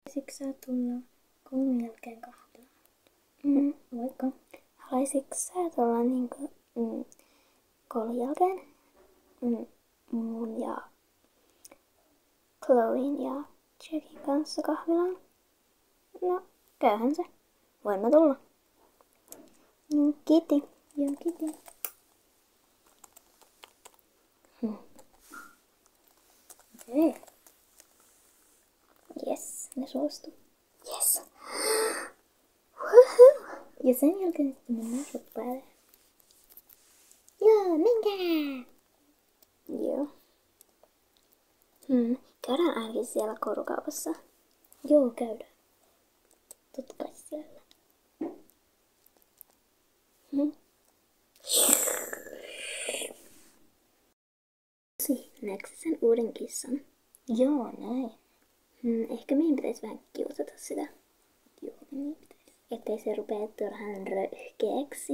Haluaisitko sä tulla koulun jälkeen kahvilaan? Voitko? Haluaisitko sä tulla koulun jälkeen mun ja Chloen ja Jackin kanssa kahvilaan? No, käyhän se. Voin mä tulla. Kiitti. Joo, kiitti. Okei. Yes, ne suostu. Yes. Ja sen jälkeen sitten mennään shoppailemaan. Joo, menkää! Joo. Käydään ainakin siellä korukaupassa. Joo, käydään. Totta kai siellä. Näetkö sen uuden kissan? Joo, näin. Ehkä meidän pitäisi vähän kiusata sitä. Joo, niin pitäisi. Ettei se rupee turhaan röyhkeäksi.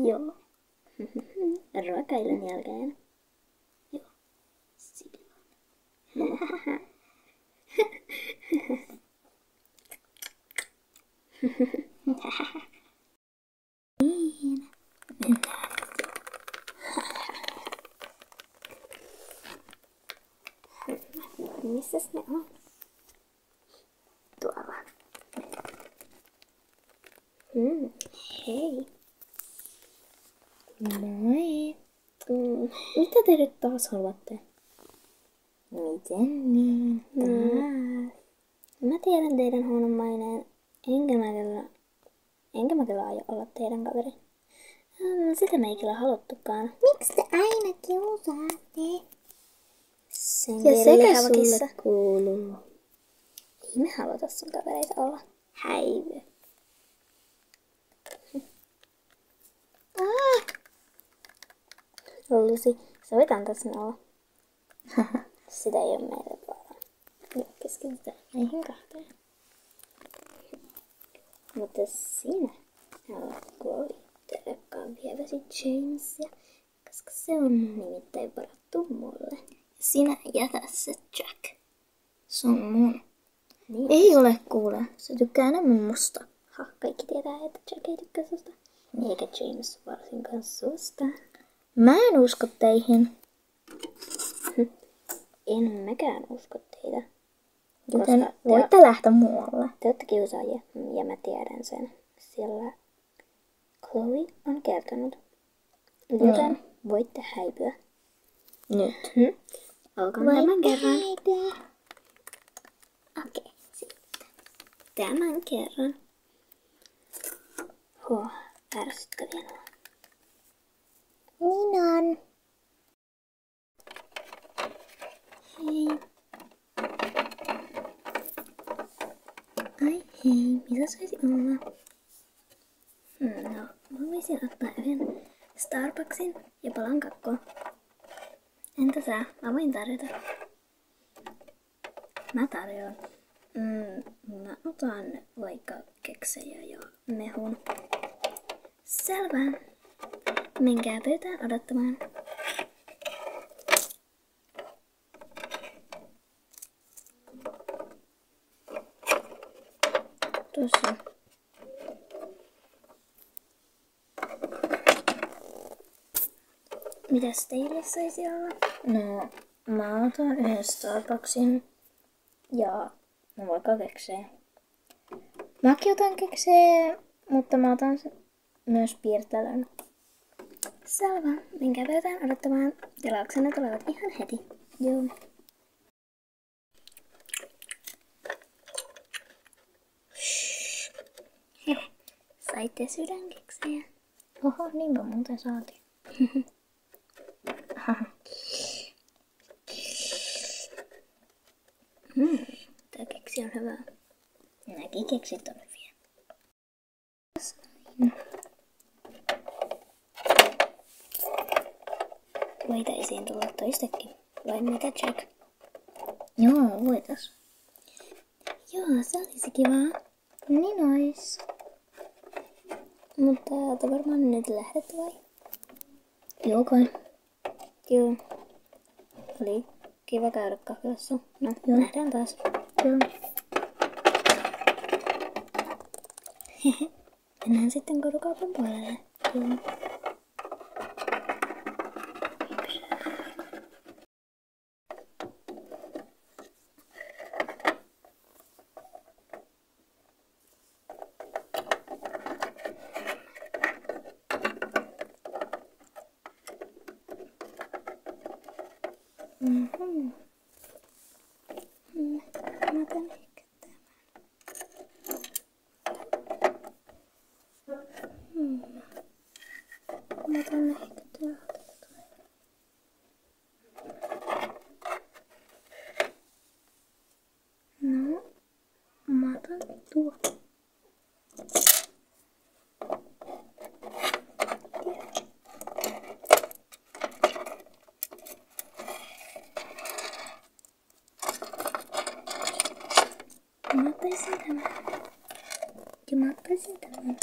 Joo. Ruokailun jälkeen. Joo. Silloin. Niin. Missäs ne on? Tuolla. Hei. Moi. Mitä te nyt taas haluatte? Miten niin? Taas. Mä tiedän teidän huonon maineen. Enkä mä kyllä aio olla teidän kaveri. Sitä me ei kyllä haluttukaan. Miksi te aina kiusaatte? Sen Ja sekä kielihavakissa. sulle kuuluu. Ei me haluta sun kavereita olla. Häivy. Lucy, sä voit antaa sen olla. Sitä ei oo meille varaa. Nyt keskitytään meihin kahteen. Mutta sinä haluat kuolittelekaan vieväsi Jamesia, koska se on nimittäin varattu mulle. Sinä jätä se Jack. Se on mun. Niin. Ei ole kuule. Se tykkää enemmän musta. Kaikki tietää, että Jack ei tykkää susta. Eikä James varsinkaan susta. Mä en usko teihin. En mäkään usko teitä. Joten voitte lähteä muualle. Te olette kiusaajia ja mä tiedän sen. Sillä Chloe on kertonut. Joten voitte häipyä. Nyt. Olkoon tämän kerran. Okei, sitten. Tämän kerran. Ärsyttäviä nuo. Niin on. Hei. Ai hei, mitä saisi olla? No, mä voisin ottaa yhden Starbucksin ja palan kakkoa. Entä sä? Mä voin tarjota. Mä tarjoan. Mä otan vaikka keksejä ja mehun. Selvä. Menkää pöytään odottamaan. Tuossa. Mitäs teille saisi olla? No, mä otan yhden Starbucksin ja vaikka keksejä. Mäkin otan keksejä, mutta mä otan myös piirtelön. Selvä. Menkää pöytään odottamaan. Tilauksena tulevat ihan heti. Joo. Saitte sydänkeksejä. Oho, niinpä muuten saatiin. Tää keksi on hyvä. Nämäkin keksit on hyviä. Voitaisiin tulla toistekin. Vai mitä, Jack? Joo, voitais. Joo, se olisi kivaa. Niin ois. Mutta te varmaan nyt lähdette vai? Joo kai. Joo. Oli Kiva käydä kahvilassa. No, Joo. nähdään taas. Joo. Mennään sitten korukaupan puolelle. Joo. Mhm. Mä otan ehkä tämän. Mä otan ehkä täältä. No, mä otan tuo. Mä ottaisin tämän. Ja mä ottaisin tämän.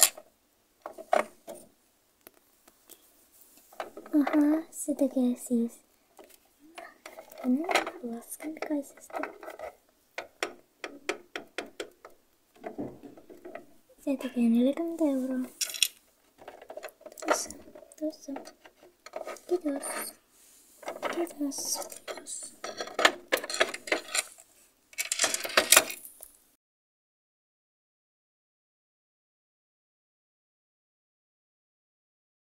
Aha, se tekee siis laskentikaisesti. Se tekee 40 €. Tuossa. Kiitos. Kiitos. Kiitos.